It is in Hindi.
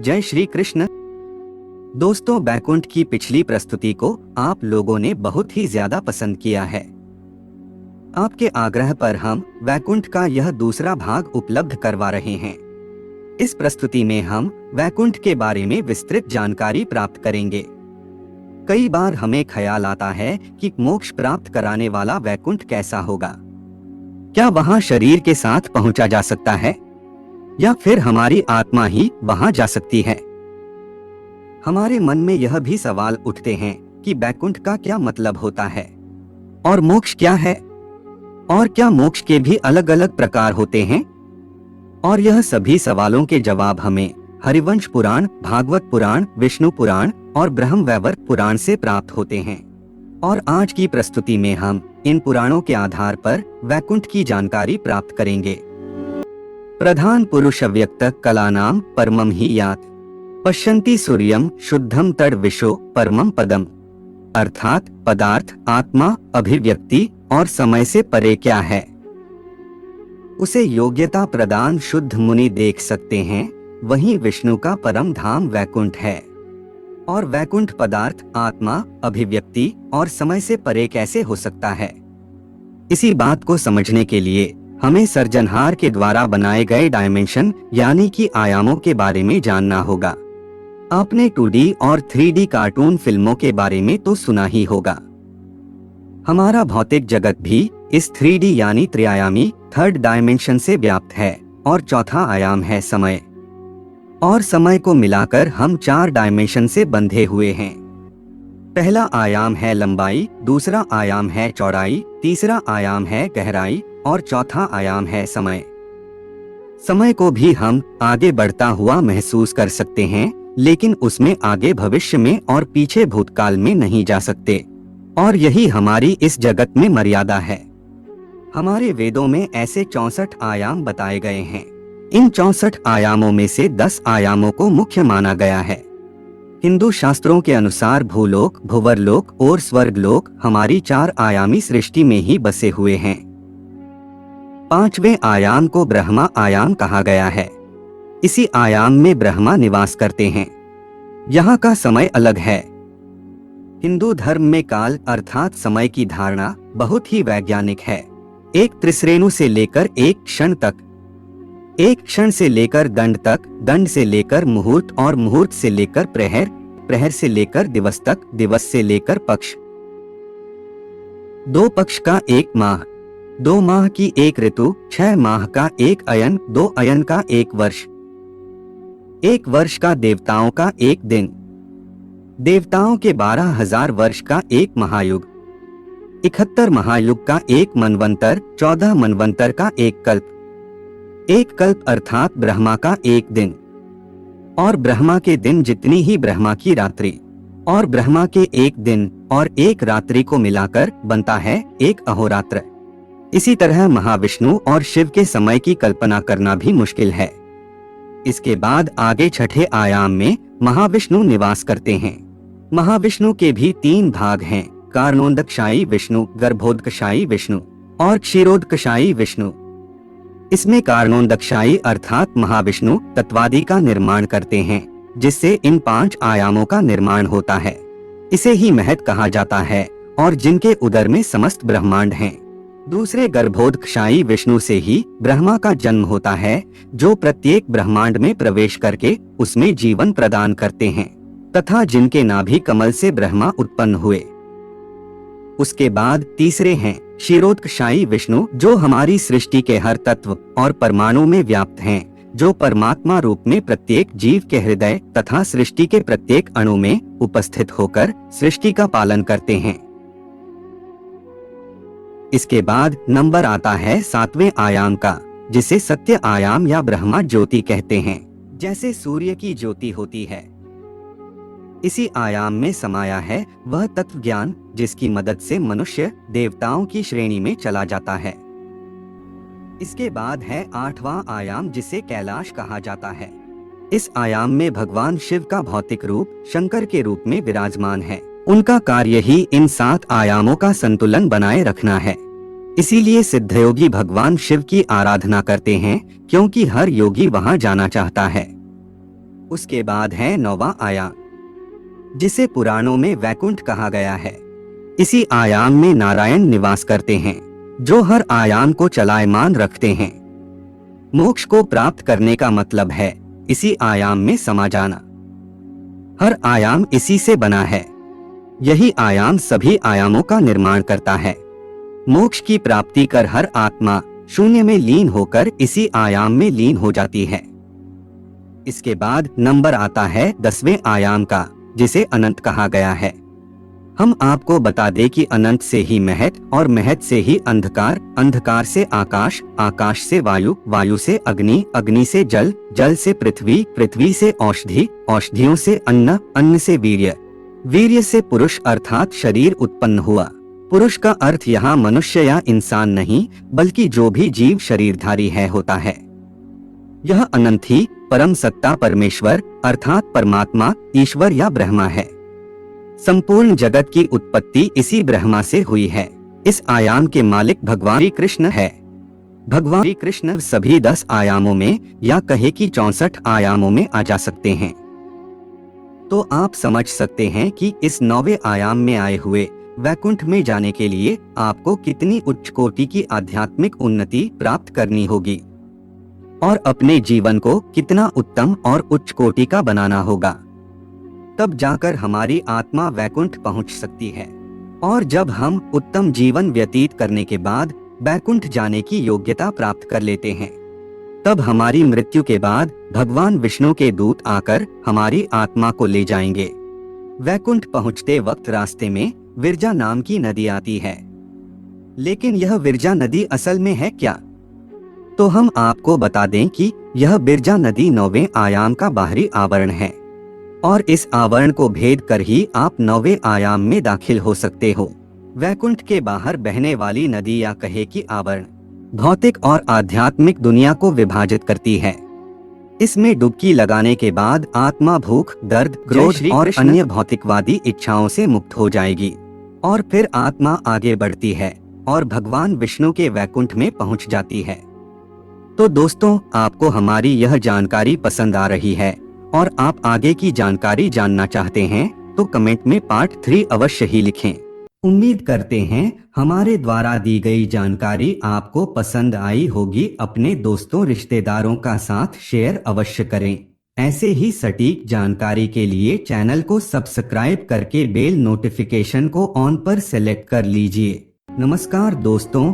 जय श्री कृष्ण। दोस्तों, बैकुंठ की पिछली प्रस्तुति को आप लोगों ने बहुत ही ज्यादा पसंद किया है। आपके आग्रह पर हम वैकुंठ का यह दूसरा भाग उपलब्ध करवा रहे हैं। इस प्रस्तुति में हम वैकुंठ के बारे में विस्तृत जानकारी प्राप्त करेंगे। कई बार हमें ख्याल आता है कि मोक्ष प्राप्त कराने वाला वैकुंठ कैसा होगा। क्या वहां शरीर के साथ पहुंचा जा सकता है या फिर हमारी आत्मा ही वहां जा सकती है? हमारे मन में यह भी सवाल उठते हैं कि बैकुंठ का क्या मतलब होता है और मोक्ष क्या है, और क्या मोक्ष के भी अलग अलग प्रकार होते हैं? और यह सभी सवालों के जवाब हमें हरिवंश पुराण, भागवत पुराण, विष्णु पुराण और ब्रह्मवैवर्त पुराण से प्राप्त होते हैं। और आज की प्रस्तुति में हम इन पुराणों के आधार पर वैकुंठ की जानकारी प्राप्त करेंगे। प्रधान पुरुष अव्यक्त कलानाम परमम ही यात पश्यन्ति सूर्यम शुद्धम तड विशो परमम पदम। अर्थात पदार्थ, आत्मा, अभिव्यक्ति और समय से परे क्या है, उसे योग्यता प्रदान शुद्ध मुनि देख सकते हैं। वहीं विष्णु का परम धाम वैकुंठ है। और वैकुंठ पदार्थ, आत्मा, अभिव्यक्ति और समय से परे कैसे हो सकता है? इसी बात को समझने के लिए हमें सर्जनहार के द्वारा बनाए गए डायमेंशन यानी कि आयामों के बारे में जानना होगा। आपने 2D और 3D कार्टून फिल्मों के बारे में तो सुना ही होगा। हमारा भौतिक जगत भी इस 3D यानी त्रिआयामी थर्ड डायमेंशन से व्याप्त है और चौथा आयाम है समय। और समय को मिलाकर हम 4 डायमेंशन से बंधे हुए हैं। पहला आयाम है लंबाई, दूसरा आयाम है चौड़ाई, तीसरा आयाम है गहराई और चौथा आयाम है समय। समय को भी हम आगे बढ़ता हुआ महसूस कर सकते हैं, लेकिन उसमें आगे भविष्य में और पीछे भूतकाल में नहीं जा सकते। और यही हमारी इस जगत में मर्यादा है। हमारे वेदों में ऐसे 64 आयाम बताए गए हैं। इन 64 आयामों में से 10 आयामों को मुख्य माना गया है। हिंदू शास्त्रों के अनुसार भूलोक, भुवरलोक और स्वर्गलोक हमारी 4 आयामी सृष्टि में ही बसे हुए हैं। 5वें आयाम को ब्रह्मा आयाम कहा गया है। इसी आयाम में ब्रह्मा निवास करते हैं। यहाँ का समय अलग है। हिंदू धर्म में काल अर्थात समय की धारणा बहुत ही वैज्ञानिक है। एक त्रिश्रेणु से लेकर एक क्षण तक, एक क्षण से लेकर दंड तक, दंड से लेकर मुहूर्त और मुहूर्त से लेकर प्रहर, प्रहर से लेकर दिवस तक, दिवस से लेकर पक्ष, 2 पक्ष का 1 माह, 2 माह की 1 ऋतु, 6 माह का 1 अयन, 2 अयन का 1 वर्ष, 1 वर्ष का देवताओं का 1 दिन, देवताओं के 12,000 वर्ष का 1 महायुग, 71 महायुग का 1 मनवंतर, 14 मनवंतर का 1 कल्प, 1 कल्प अर्थात ब्रह्मा का 1 दिन। और ब्रह्मा के दिन जितनी ही ब्रह्मा की रात्रि, और ब्रह्मा के 1 दिन और 1 रात्रि को मिलाकर बनता है 1 अहोरात्र। इसी तरह महाविष्णु और शिव के समय की कल्पना करना भी मुश्किल है। इसके बाद आगे 6ठे आयाम में महाविष्णु निवास करते हैं। महाविष्णु के भी 3 भाग हैं, कारणोदकशायी विष्णु, गर्भोदकशायी विष्णु और क्षीरोदकशायी विष्णु। इसमें कारणोदकशायी अर्थात महाविष्णु तत्वादि का निर्माण करते हैं, जिससे इन 5 आयामों का निर्माण होता है। इसे ही महत कहा जाता है और जिनके उदर में समस्त ब्रह्मांड हैं। दूसरे गर्भोदकशायी विष्णु से ही ब्रह्मा का जन्म होता है, जो प्रत्येक ब्रह्मांड में प्रवेश करके उसमें जीवन प्रदान करते हैं, तथा जिनके नाभि कमल से ब्रह्मा उत्पन्न हुए। उसके बाद तीसरे हैं क्षीरोदकशायी विष्णु, जो हमारी सृष्टि के हर तत्व और परमाणु में व्याप्त हैं, जो परमात्मा रूप में प्रत्येक जीव के हृदय तथा सृष्टि के प्रत्येक अणु में उपस्थित होकर सृष्टि का पालन करते हैं। इसके बाद नंबर आता है 7वें आयाम का, जिसे सत्य आयाम या ब्रह्मा ज्योति कहते हैं। जैसे सूर्य की ज्योति होती है, इसी आयाम में समाया है वह तत्व ज्ञान, जिसकी मदद से मनुष्य देवताओं की श्रेणी में चला जाता है। इसके बाद है 8वां आयाम, जिसे कैलाश कहा जाता है। इस आयाम में भगवान शिव का भौतिक रूप शंकर के रूप में विराजमान है। उनका कार्य ही इन 7 आयामों का संतुलन बनाए रखना है। इसीलिए सिद्धयोगी भगवान शिव की आराधना करते हैं, क्योंकि हर योगी वहां जाना चाहता है। उसके बाद है 9वां आयाम, जिसे पुराणों में वैकुंठ कहा गया है। इसी आयाम में नारायण निवास करते हैं, जो हर आयाम को चलायमान रखते हैं। मोक्ष को प्राप्त करने का मतलब है इसी आयाम में समा जाना। हर आयाम इसी से बना है। यही आयाम सभी आयामों का निर्माण करता है। मोक्ष की प्राप्ति कर हर आत्मा शून्य में लीन होकर इसी आयाम में लीन हो जाती है। इसके बाद नंबर आता है 10वें आयाम का, जिसे अनंत कहा गया है। हम आपको बता दें कि अनंत से ही महत और महत से ही अंधकार, अंधकार से आकाश, आकाश से वायु, वायु से अग्नि, अग्नि से जल, जल से पृथ्वी, पृथ्वी से औषधि, औषधियों से अन्न, अन्न से वीर्य, वीर्य से पुरुष अर्थात शरीर उत्पन्न हुआ। पुरुष का अर्थ यहाँ मनुष्य या इंसान नहीं, बल्कि जो भी जीव शरीरधारी है होता है। यह अनंत ही परम सत्ता परमेश्वर अर्थात परमात्मा, ईश्वर या ब्रह्मा है। संपूर्ण जगत की उत्पत्ति इसी ब्रह्मा से हुई है। इस आयाम के मालिक भगवान श्री कृष्ण है। भगवान श्री कृष्ण सभी 10 आयामों में या कहे कि 64 आयामों में आ जा सकते हैं। तो आप समझ सकते हैं कि इस 9वें आयाम में आए हुए वैकुंठ में जाने के लिए आपको कितनी उच्च कोटि की आध्यात्मिक उन्नति प्राप्त करनी होगी और अपने जीवन को कितना उत्तम और उच्च कोटि का बनाना होगा। तब जाकर हमारी आत्मा वैकुंठ पहुंच सकती है। और जब हम उत्तम जीवन व्यतीत करने के बाद वैकुंठ जाने की योग्यता प्राप्त कर लेते हैं, तब हमारी मृत्यु के बाद भगवान विष्णु के दूत आकर हमारी आत्मा को ले जाएंगे। वैकुंठ पहुंचते वक्त रास्ते में विरजा नाम की नदी आती है। लेकिन यह विरजा नदी असल में है क्या? तो हम आपको बता दें कि यह विरजा नदी 9वें आयाम का बाहरी आवरण है और इस आवरण को भेद कर ही आप 9वें आयाम में दाखिल हो सकते हो। वैकुंठ के बाहर बहने वाली नदी या कहे कि आवरण भौतिक और आध्यात्मिक दुनिया को विभाजित करती है। इसमें डुबकी लगाने के बाद आत्मा भूख, दर्द, क्रोध और अन्य भौतिकवादी इच्छाओं से मुक्त हो जाएगी और फिर आत्मा आगे बढ़ती है और भगवान विष्णु के वैकुंठ में पहुंच जाती है। तो दोस्तों, आपको हमारी यह जानकारी पसंद आ रही है और आप आगे की जानकारी जानना चाहते हैं तो कमेंट में पार्ट 3 अवश्य ही लिखें। उम्मीद करते हैं हमारे द्वारा दी गई जानकारी आपको पसंद आई होगी। अपने दोस्तों रिश्तेदारों का साथ शेयर अवश्य करें। ऐसे ही सटीक जानकारी के लिए चैनल को सब्सक्राइब करके बेल नोटिफिकेशन को ऑन पर सेलेक्ट कर लीजिए। नमस्कार दोस्तों।